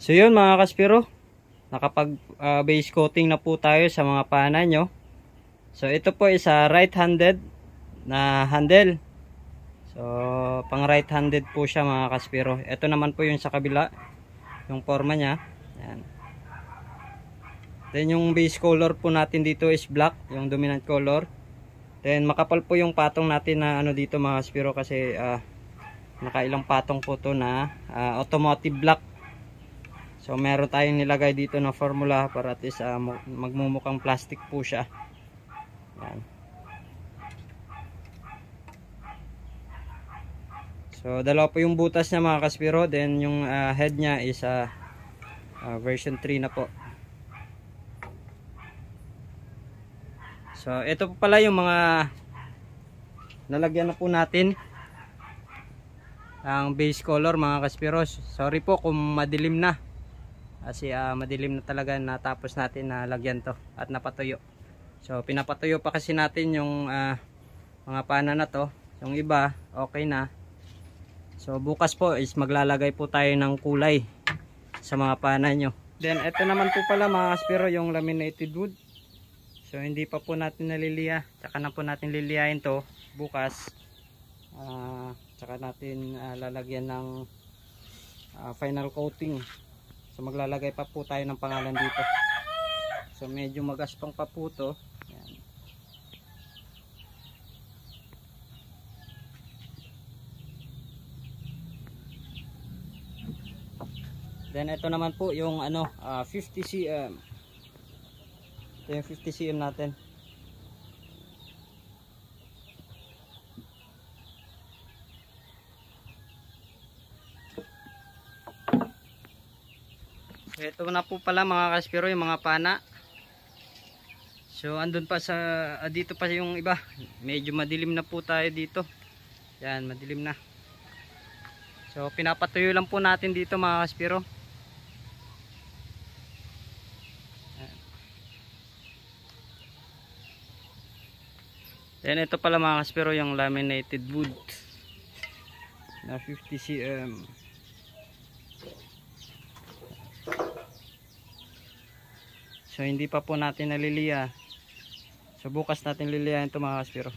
So yun mga kaspiro, nakapag base coating na po tayo sa mga pana nyo. So ito po is right-handed na handle. So pang right-handed po siya mga kaspiro. Ito naman po yung sa kabila, yung forma nya. Yan. Then yung base color po natin dito is black, yung dominant color. Then makapal po yung patong natin na ano dito mga kaspiro, kasi nakailang patong po to na automotive black. So meron tayong nilagay dito na formula para at least magmumukhang plastic po siya. Yan. So dalawa po yung butas niya mga kaspiro. Then yung head niya is version 3 na po. So ito po pala yung mga nalagyan na po natin ang base color mga kaspiro. Sorry po kung madilim na, kasi madilim na talaga natapos natin na lagyan to at napatuyo. So pinapatuyo pa kasi natin yung mga pana na to. Yung iba okay na. So bukas po is maglalagay po tayo ng kulay sa mga pana nyo. Then ito naman po pala mga kaspiro yung laminated wood. So hindi pa po natin naliliya. Tsaka na po natin liliyahin to bukas. Tsaka natin lalagyan ng final coating. So maglalagay pa po tayo ng pangalan dito. So medyo magaspang pa po to. Yan. Then ito naman po yung 50 cm. Ito yung 50 cm natin. Ito na po pala mga kaspiro yung mga pana. So andun pa sa dito pa yung iba. Medyo madilim na po tayo dito. Yan, madilim na. So pinapatuyo lang po natin dito mga kaspiro. Then ito pala mga kaspiro yung laminated wood na 50 cm. So hindi pa po natin naliliya. So bukas natin liliyahin ito mga kaspiro,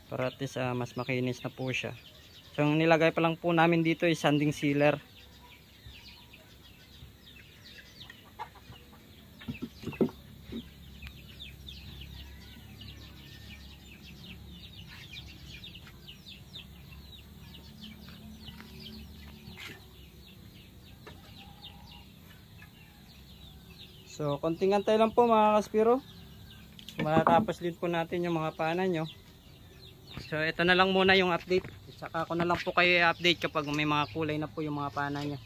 para at least mas makinis na po siya. So ang nilagay pa lang po namin dito is sanding sealer. So konting antay lang po mga kaspiro, matatapos din po natin yung mga pana nyo. So ito na lang muna yung update. Saka ako na lang po kayo i-update kapag may mga kulay na po yung mga pana nyo.